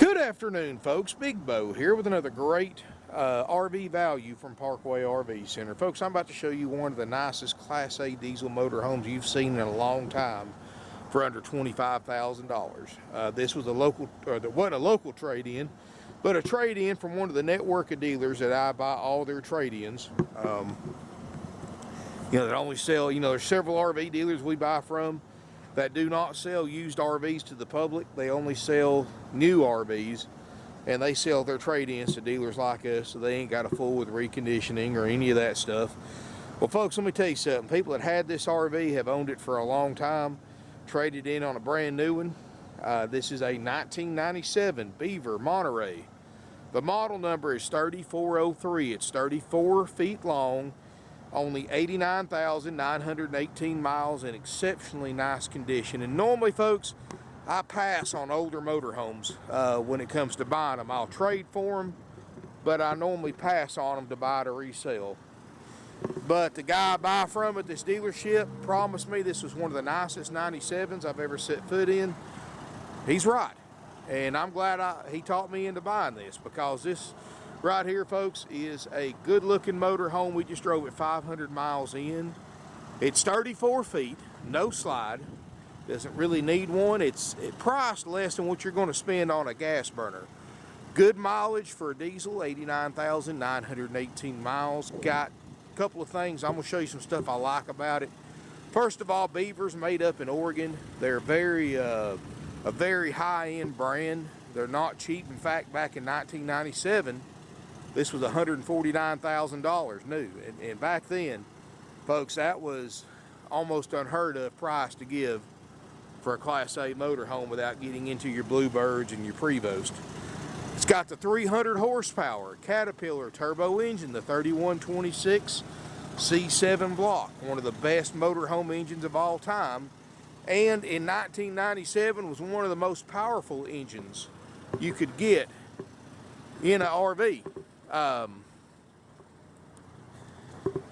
Good afternoon, folks. Big Bo here with another great RV value from Parkway RV Center. Folks, I'm about to show you one of the nicest Class A diesel motorhomes you've seen in a long time for under $25,000. This was a local, wasn't a local trade-in, but a trade-in from one of the network of dealers that I buy all their trade-ins. That only sell, there's several RV dealers we buy from that do not sell used RVs to the public. They only sell new RVs, and they sell their trade-ins to dealers like us, so they ain't got a fool with reconditioning or any of that stuff. Well, folks, let me tell you something. People that had this RV have owned it for a long time, traded in on a brand new one. This is a 1997 Beaver Monterey. The model number is 3403. It's 34 feet long, only 89,918 miles, in exceptionally nice condition. And normally, folks, I pass on older motorhomes when it comes to buying them. I'll trade for them, but I normally pass on them to buy to resell. But the guy I buy from at this dealership promised me this was one of the nicest 97s I've ever set foot in. He's right, and I'm glad he talked me into buying this, because this right here, folks, is a good-looking motorhome. We just drove it 500 miles in. It's 34 feet, no slide. Doesn't really need one. It's priced less than what you're going to spend on a gas burner. Good mileage for a diesel, 89,918 miles. Got a couple of things. I'm going to show you some stuff I like about it. First of all, Beaver's made up in Oregon. They're a very high-end brand. They're not cheap. In fact, back in 1997, this was $149,000 new, and back then, folks, that was almost unheard of price to give for a Class A motorhome without getting into your Bluebirds and your Prevost. It's got the 300 horsepower Caterpillar turbo engine, the 3126 C7 block, one of the best motorhome engines of all time, and in 1997 was one of the most powerful engines you could get in an RV.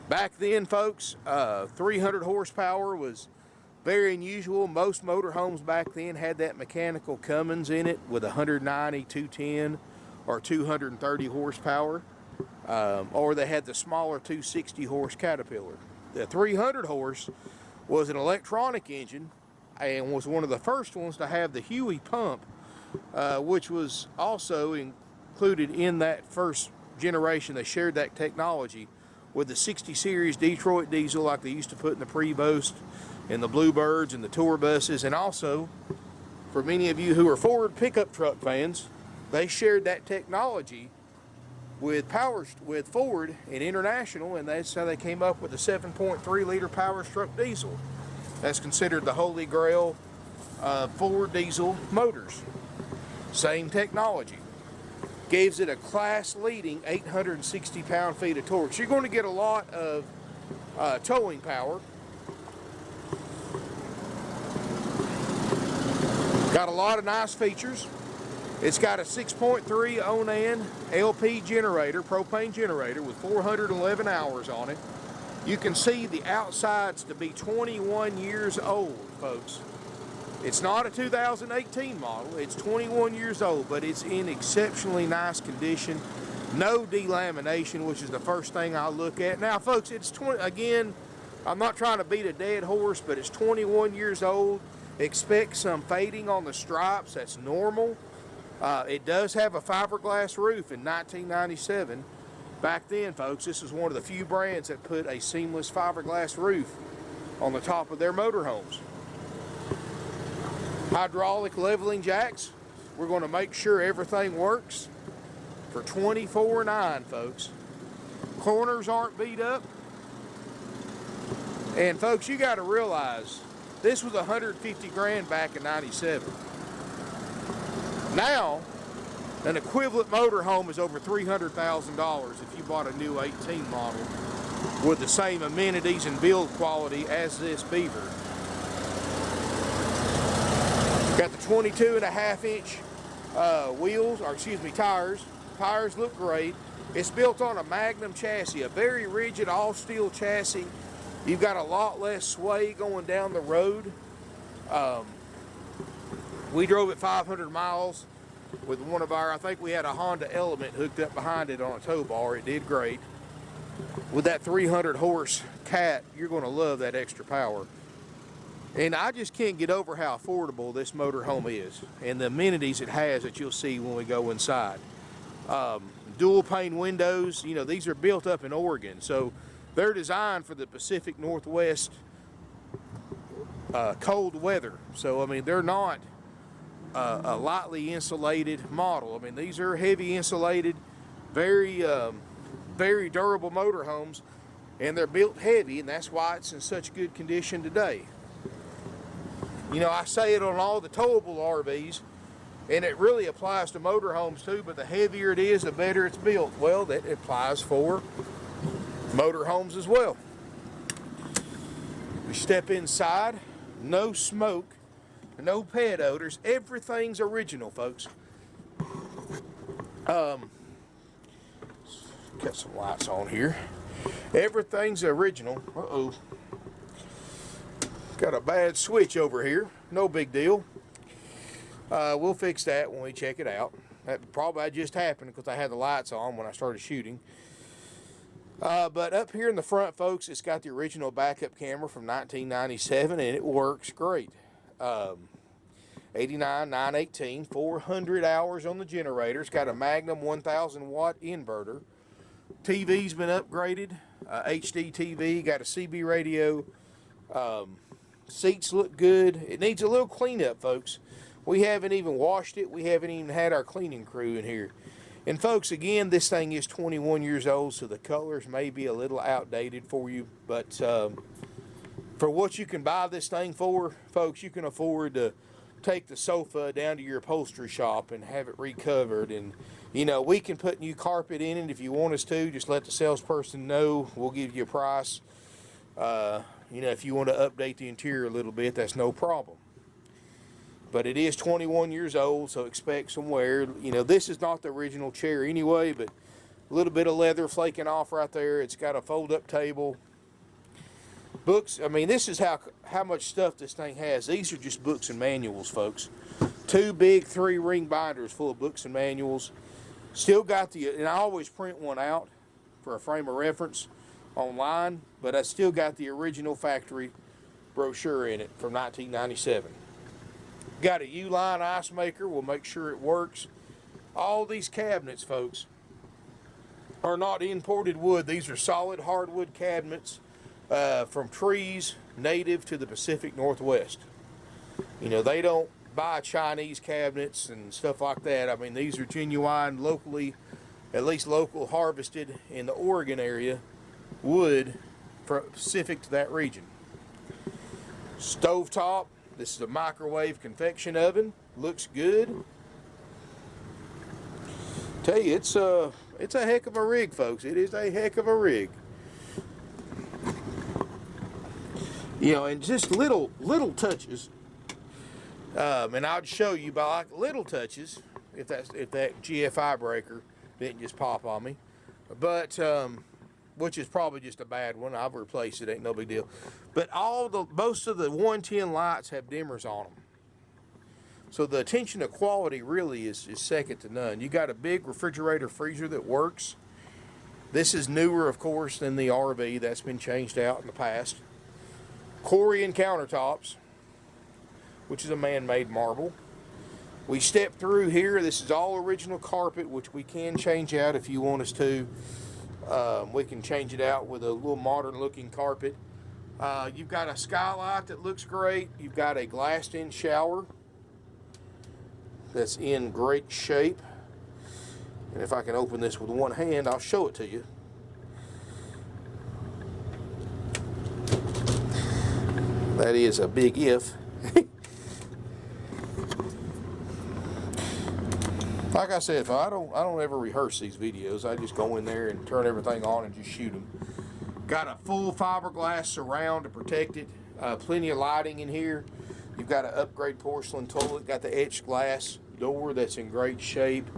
Back then, folks, 300 horsepower was very unusual. Most motorhomes back then had that mechanical Cummins in it with 190, 210, or 230 horsepower, or they had the smaller 260 horse Caterpillar. The 300 horse was an electronic engine and was one of the first ones to have the Heui pump, which was also included in that first generation. They shared that technology with the 60 series Detroit diesel, like they used to put in the Prevost and the Bluebirds and the tour buses. And also, for many of you who are Ford pickup truck fans, they shared that technology with Ford and International, and that's how they came up with the 7.3 liter Powerstroke diesel. That's considered the holy grail of Ford diesel motors. Same technology. Gives it a class-leading 860 pound-feet of torque. So you're going to get a lot of towing power. Got a lot of nice features. It's got a 6.3 Onan LP Generator, propane generator, with 411 hours on it. You can see the outsides to be 21 years old, folks. It's not a 2018 model, it's 21 years old, but it's in exceptionally nice condition. No delamination, which is the first thing I look at. Now, folks, it's again, I'm not trying to beat a dead horse, but it's 21 years old. Expect some fading on the stripes, that's normal. It does have a fiberglass roof in 1997. Back then, folks, this is one of the few brands that put a seamless fiberglass roof on the top of their motorhomes. Hydraulic leveling jacks. We're going to make sure everything works for $24,900, folks. Corners aren't beat up. And folks, you got to realize this was $150 grand back in '97. Now, an equivalent motorhome is over $300,000 if you bought a new 18 model with the same amenities and build quality as this Beaver. Got the 22.5-inch wheels, or excuse me, tires. Tires look great. It's built on a Magnum chassis, a very rigid all-steel chassis. You've got a lot less sway going down the road. We drove it 500 miles. with one of our, I think we had a Honda Element hooked up behind it on a tow bar. It did great. With that 300 horse cat, you're going to love that extra power. And I just can't get over how affordable this motorhome is and the amenities it has that you'll see when we go inside. Dual pane windows, you know, these are built up in Oregon, so they're designed for the Pacific Northwest cold weather. So I mean, they're not a lightly insulated model. I mean, these are heavy insulated, very very durable motorhomes, and they're built heavy, and that's why it's in such good condition today. You know, I say it on all the towable RVs, and it really applies to motorhomes too, but the heavier it is, the better it's built. Well, that applies for motorhomes as well. We step inside, no smoke, no pet odors, everything's original, folks. Cut some lights on here. Everything's original. Uh-oh. Got a bad switch over here. No big deal. We'll fix that when we check it out. That probably just happened because I had the lights on when I started shooting. But up here in the front, folks, it's got the original backup camera from 1997, and it works great. 89, 918, 400 hours on the generator. It's got a Magnum 1000 watt inverter. TV's been upgraded, HD TV, got a CB radio. Seats look good. It needs a little cleanup, folks. We haven't even washed it. We haven't even had our cleaning crew in here. And folks, again, this thing is 21 years old, so the colors may be a little outdated for you. But for what you can buy this thing for, folks, you can afford to take the sofa down to your upholstery shop and have it recovered. And, you know, we can put new carpet in it if you want us to. Just let the salesperson know. We'll give you a price. You know, if you want to update the interior a little bit, that's no problem. But it is 21 years old, so expect some wear. You know, this is not the original chair anyway, but a little bit of leather flaking off right there. It's got a fold-up table. Books, I mean, this is how much stuff this thing has. These are just books and manuals, folks. 2 big 3-ring binders full of books and manuals. Still got and I always print one out for a frame of reference online, but I still got the original factory brochure in it from 1997. Got a U-line ice maker. We'll make sure it works. All these cabinets, folks, are not imported wood. These are solid hardwood cabinets from trees native to the Pacific Northwest. You know, they don't buy Chinese cabinets and stuff like that. I mean, these are genuine, locally, at least local, harvested in the Oregon area wood specific to that region. Stovetop. This is a microwave convection oven. Looks good. Tell you, it's a heck of a rig, folks. It is a heck of a rig. You know, and just little touches. And I'd show you by like little touches if that GFI breaker didn't just pop on me. But which is probably just a bad one. I've replaced it, ain't no big deal. But most of the 110 lights have dimmers on them. So the attention to quality really is second to none. You got a big refrigerator freezer that works. This is newer, of course, than the RV. That's been changed out in the past. Corian countertops, which is a man-made marble. We step through here. This is all original carpet, which we can change out if you want us to. We can change it out with a little modern looking carpet. You've got a skylight that looks great. You've got a glassed-in shower that's in great shape. And if I can open this with one hand, I'll show it to you. That is a big if. Like I said, I don't ever rehearse these videos. I just go in there and turn everything on and just shoot them. Got a full fiberglass surround to protect it. Plenty of lighting in here. You've got an upgrade porcelain toilet. Got the etched glass door that's in great shape.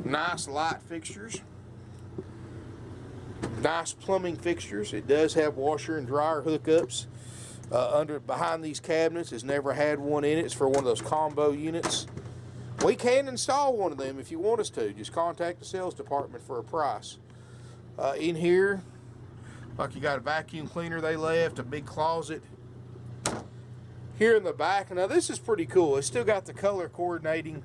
Nice light fixtures. Nice plumbing fixtures. It does have washer and dryer hookups. Behind these cabinets, it's never had one in it. It's for one of those combo units. We can install one of them if you want us to. Just contact the sales department for a price. In here, like, you got a vacuum cleaner they left, a big closet. Here in the back, now this is pretty cool. It's still got the color coordinating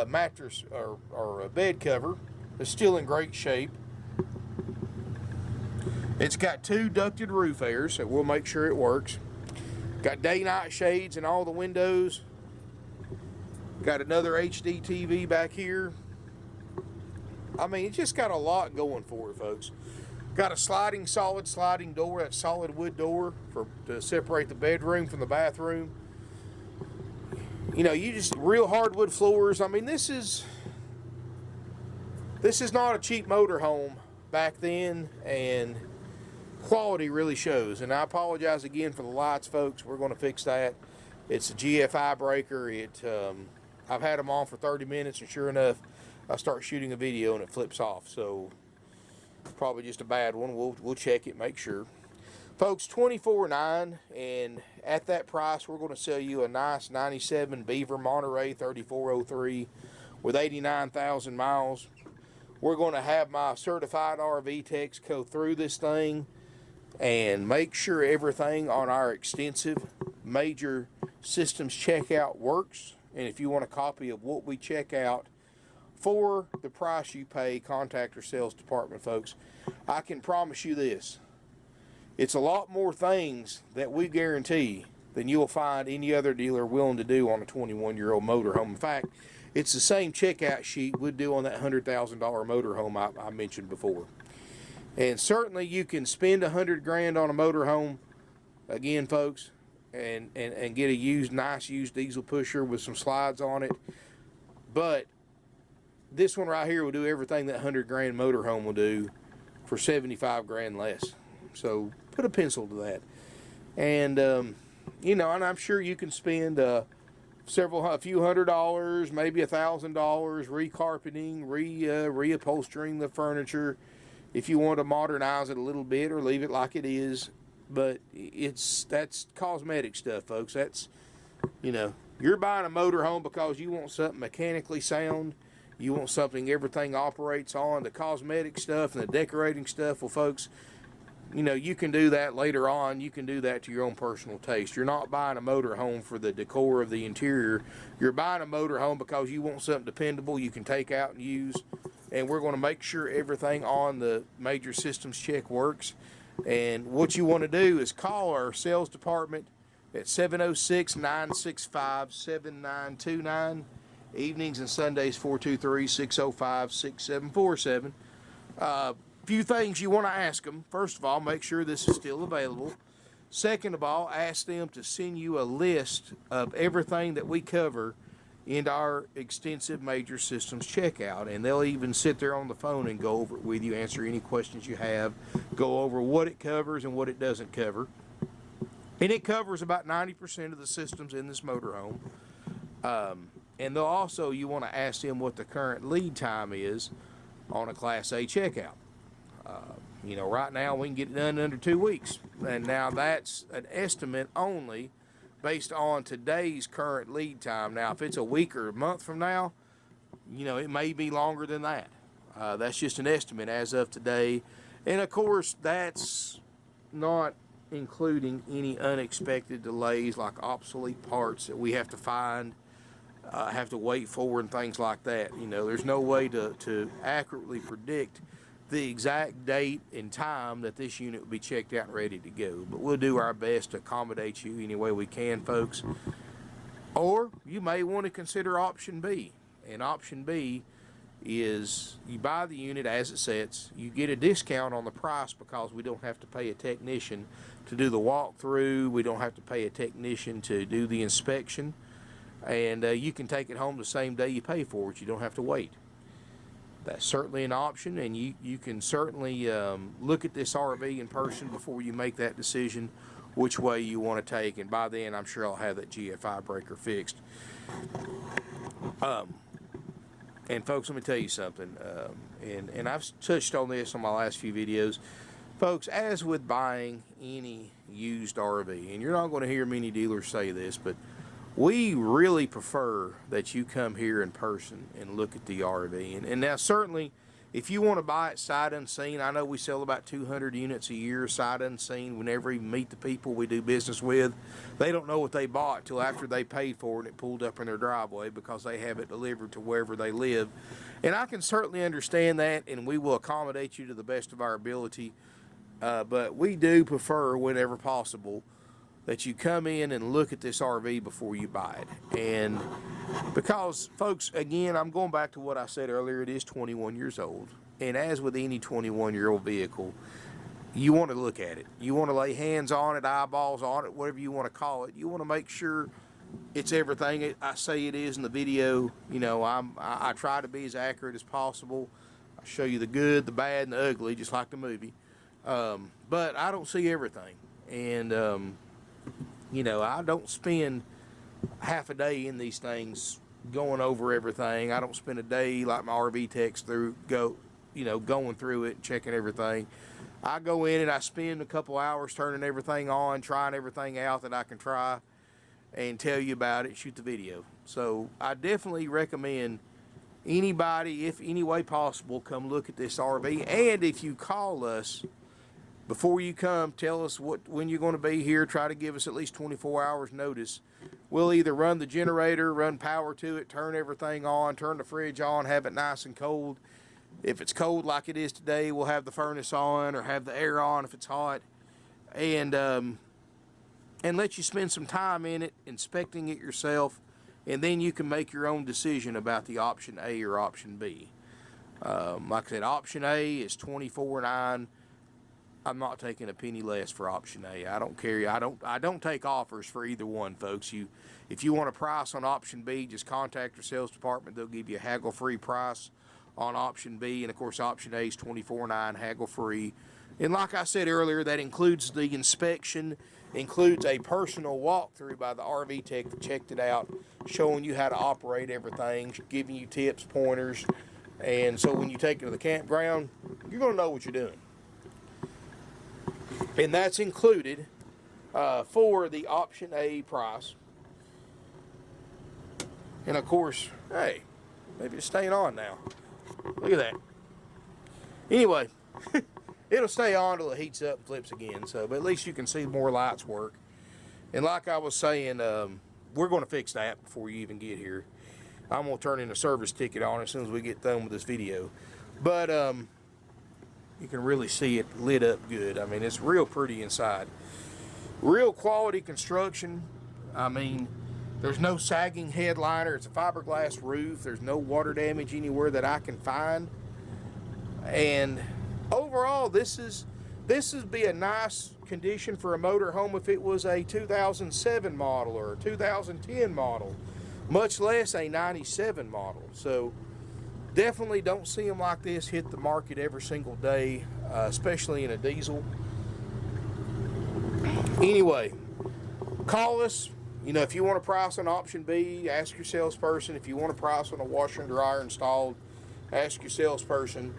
mattress or bed cover. It's still in great shape. It's got 2 ducted roof airs, so we'll make sure it works. Got day-night shades in all the windows. Got another HD TV back here. I mean, it's just got a lot going for it, folks. Got a solid sliding door, that solid wood door to separate the bedroom from the bathroom. You know, you just real hardwood floors. I mean, this is not a cheap motorhome back then, and quality really shows. And I apologize again for the lights, folks. We're going to fix that. It's a GFI breaker. I've had them on for 30 minutes, and sure enough, I start shooting a video and it flips off. So probably just a bad one. We'll check it, make sure. Folks, $24,900, and at that price, we're going to sell you a nice 97 Beaver Monterey 3403 with 89,000 miles. We're going to have my certified RV techs go through this thing and make sure everything on our extensive major systems checkout works. And if you want a copy of what we check out for the price you pay, contact our sales department, folks. I can promise you this. It's a lot more things that we guarantee than you'll find any other dealer willing to do on a 21-year-old motorhome. In fact, it's the same checkout sheet we'd do on that $100,000 motorhome I mentioned before. And certainly you can spend $100,000 on a motorhome, again, folks, and get a nice used diesel pusher with some slides on it. But this one right here will do everything that $100,000 motorhome will do for $75,000 less. So put a pencil to that. And you know, and I'm sure you can spend a few $100s, maybe $1,000 recarpeting, reupholstering the furniture if you want to modernize it a little bit or leave it like it is. But that's cosmetic stuff, folks. That's, you know, you're buying a motorhome because you want something mechanically sound. You want something everything operates on. The cosmetic stuff and the decorating stuff, well, folks, you know, you can do that later on. You can do that to your own personal taste. You're not buying a motorhome for the decor of the interior. You're buying a motorhome because you want something dependable you can take out and use. And we're going to make sure everything on the major systems check works. And what you want to do is call our sales department at 706-965-7929. Evenings and Sundays, 423-605-6747. Few things you want to ask them. First of all, make sure this is still available. Second of all, ask them to send you a list of everything that we cover in our extensive major systems checkout, and they'll even sit there on the phone and go over it with you, answer any questions you have, go over what it covers and what it doesn't cover. And it covers about 90% of the systems in this motorhome. And they'll also, you want to ask them what the current lead time is on a Class A checkout. You know, right now we can get it done under 2 weeks. And now that's an estimate only based on today's current lead time. Now, if it's a week or a month from now, you know, it may be longer than that. That's just an estimate as of today. And of course, that's not including any unexpected delays like obsolete parts that we have to find, have to wait for, and things like that. You know, there's no way to accurately predict the exact date and time that this unit will be checked out and ready to go. But we'll do our best to accommodate you any way we can, folks. Or you may want to consider option B. And option B is you buy the unit as it sets. You get a discount on the price because we don't have to pay a technician to do the walkthrough. We don't have to pay a technician to do the inspection. And you can take it home the same day you pay for it. You don't have to wait. That's certainly an option, and you can certainly look at this RV in person before you make that decision which way you want to take, and by then I'm sure I'll have that GFI breaker fixed. And folks, let me tell you something, and I've touched on this on my last few videos. Folks, as with buying any used RV, and you're not going to hear many dealers say this, but we really prefer that you come here in person and look at the RV. And now certainly, if you want to buy it sight unseen, I know we sell about 200 units a year sight unseen. We never even meet the people we do business with. They don't know what they bought till after they paid for it and it pulled up in their driveway because they have it delivered to wherever they live. And I can certainly understand that, and we will accommodate you to the best of our ability. But we do prefer, whenever possible, that you come in and look at this RV before you buy it. And because, folks, again, I'm going back to what I said earlier, it is 21 years old. And as with any 21-year-old vehicle, you want to look at it. You want to lay hands on it, eyeballs on it, whatever you want to call it. You want to make sure it's everything I say it is in the video. You know, I try to be as accurate as possible. I show you the good, the bad, and the ugly, just like the movie. But I don't see everything. And, you know, I don't spend half a day in these things going over everything. I don't spend a day like my RV techs going through it, checking everything. I go in and I spend a couple hours turning everything on, trying everything out that I can try, and tell you about it, shoot the video. So I definitely recommend anybody, if any way possible, come look at this RV. And if you call us before you come, tell us when you're going to be here. Try to give us at least 24 hours notice. We'll either run the generator, run power to it, turn everything on, turn the fridge on, have it nice and cold. If it's cold like it is today, we'll have the furnace on or have the air on if it's hot. And let you spend some time in it, inspecting it yourself, and then you can make your own decision about the option A or option B. Like I said, option A is $24,900. I'm not taking a penny less for option A. I don't care. I don't take offers for either one, folks. If you want a price on option B, just contact your sales department. They'll give you a haggle-free price on option B, and of course option A is $24,900, haggle-free. And like I said earlier, that includes the inspection, includes a personal walkthrough by the RV tech that checked it out, showing you how to operate everything, giving you tips, pointers, and so when you take it to the campground, you're going to know what you're doing. And that's included for the option A price. And of course, hey, maybe it's staying on now. Look at that. Anyway, it'll stay on till it heats up and flips again. So, but at least you can see more lights work. And like I was saying, we're going to fix that before you even get here. I'm going to turn in a service ticket on it as soon as we get done with this video. But you can really see it lit up good. I mean, it's real pretty inside. Real quality construction. I mean, there's no sagging headliner. It's a fiberglass roof. There's no water damage anywhere that I can find. And overall, this would be a nice condition for a motorhome if it was a 2007 model or a 2010 model, much less a 97 model. So definitely don't see them like this hit the market every single day, especially in a diesel. Anyway, call us. You know, if you want a price on option B, ask your salesperson. If you want a price on a washer and dryer installed, ask your salesperson.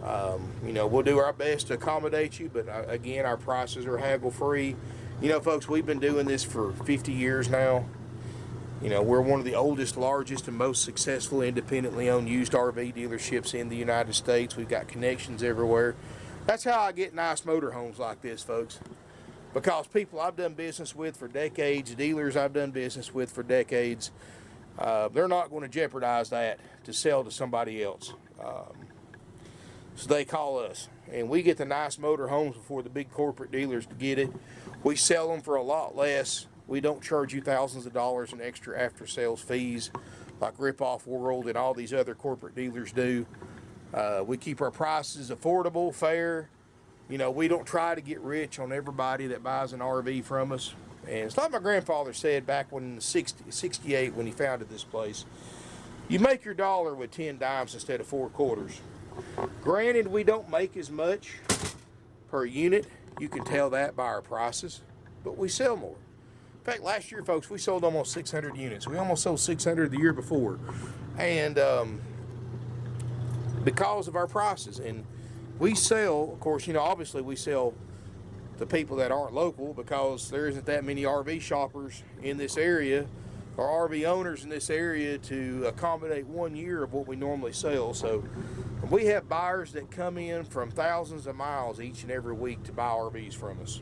You know, we'll do our best to accommodate you, but again, our prices are haggle-free. You know, folks, we've been doing this for 50 years now. You know, we're one of the oldest, largest, and most successful independently owned used RV dealerships in the United States. We've got connections everywhere. That's how I get nice motorhomes like this, folks. Because people I've done business with for decades, dealers I've done business with for decades, they're not going to jeopardize that to sell to somebody else. So they call us, and we get the nice motorhomes before the big corporate dealers to get it. We sell them for a lot less. We don't charge you thousands of dollars in extra after-sales fees like Rip-Off World and all these other corporate dealers do. We keep our prices affordable, fair. You know, we don't try to get rich on everybody that buys an RV from us. And it's like my grandfather said back when in the 68 when he founded this place. You make your dollar with 10 dimes instead of 4 quarters. Granted, we don't make as much per unit. You can tell that by our prices, but we sell more. In fact, last year, folks, we sold almost 600 units. We almost sold 600 the year before. And because of our prices. And we sell, of course, you know, obviously we sell to people that aren't local because there isn't that many RV shoppers in this area our RV owners in this area to accommodate 1 year of what we normally sell. So we have buyers that come in from thousands of miles each and every week to buy RVs from us.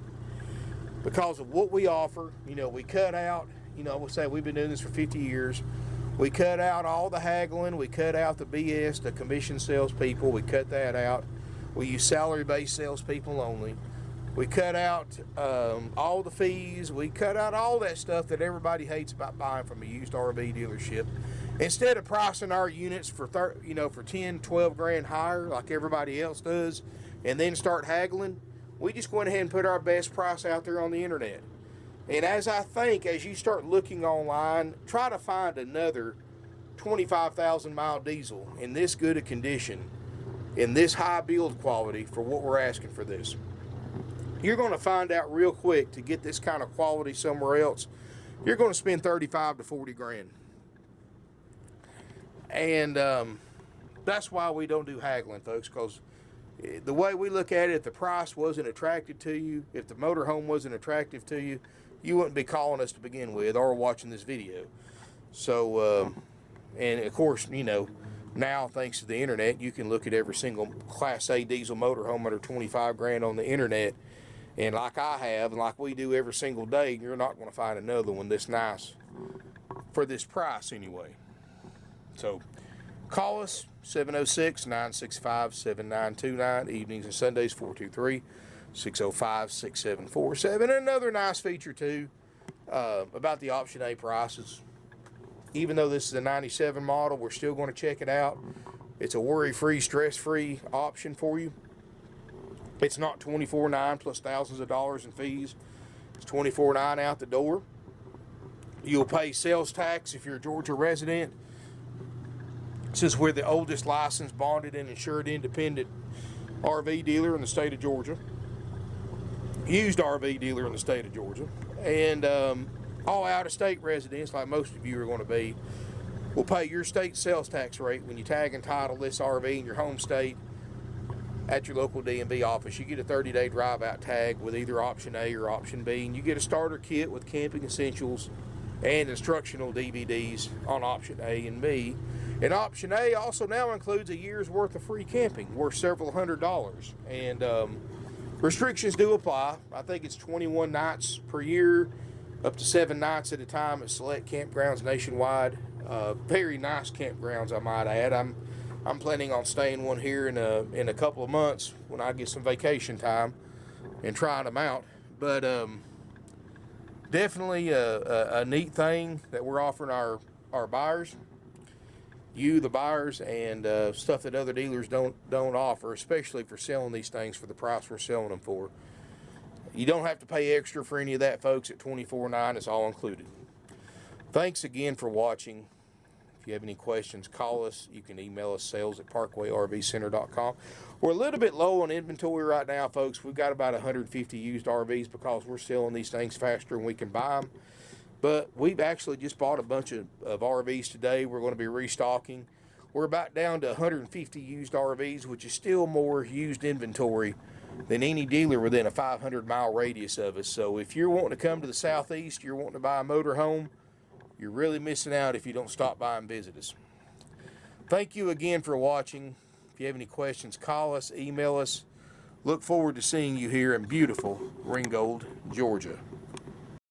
Because of what we offer, you know, we cut out, you know, we'll say we've been doing this for 50 years. We cut out all the haggling, we cut out the BS, the commission salespeople, we cut that out. We use salary-based salespeople only. We cut out all the fees. We cut out all that stuff that everybody hates about buying from a used RV dealership. Instead of pricing our units for for 10, 12 grand higher like everybody else does, and then start haggling, we just went ahead and put our best price out there on the internet. And as you start looking online, try to find another 25,000 mile diesel in this good a condition, in this high build quality for what we're asking for this. You're going to find out real quick, to get this kind of quality somewhere else, you're going to spend 35 to 40 grand. And that's why we don't do haggling, folks, because the way we look at it, if the price wasn't attractive to you, if the motorhome wasn't attractive to you, you wouldn't be calling us to begin with or watching this video. So, and of course, you know, now thanks to the internet, you can look at every single Class A diesel motorhome under 25 grand on the internet. And like I have, and like we do every single day, you're not going to find another one this nice for this price anyway. So call us, 706-965-7929, evenings and Sundays, 423-605-6747. And another nice feature too, about the Option A prices. Even though this is a 97 model, we're still going to check it out. It's a worry-free, stress-free option for you. It's not $24,900 plus thousands of dollars in fees. It's $24,900 out the door. You'll pay sales tax if you're a Georgia resident, since we're the oldest licensed, bonded, and insured independent RV dealer in the state of Georgia. Used RV dealer in the state of Georgia. And all out-of-state residents, like most of you are going to be, will pay your state sales tax rate when you tag and title this RV in your home state at your local DMV office. You get a 30-day drive-out tag with either Option A or Option B, and you get a starter kit with camping essentials and instructional DVDs on Option A and B. And Option A also now includes a year's worth of free camping, worth several $100s. And restrictions do apply. I think it's 21 nights per year, up to 7 nights at a time at select campgrounds nationwide. Very nice campgrounds, I might add. I'm planning on staying one here in a couple of months when I get some vacation time and trying them out. But definitely a neat thing that we're offering our buyers, you the buyers, and stuff that other dealers don't offer, especially for selling these things for the price we're selling them for. You don't have to pay extra for any of that, folks. At $24,900, it's all included. Thanks again for watching. If you have any questions, call us. You can email us, sales@parkwayrvcenter.com. We're a little bit low on inventory right now, folks. We've got about 150 used RVs because we're selling these things faster than we can buy them. But we've actually just bought a bunch of RVs today. We're going to be restocking. We're about down to 150 used RVs, which is still more used inventory than any dealer within a 500-mile radius of us. So if you're wanting to come to the Southeast, you're wanting to buy a motorhome, you're really missing out if you don't stop by and visit us. Thank you again for watching. If you have any questions, call us, email us. Look forward to seeing you here in beautiful Ringgold, Georgia.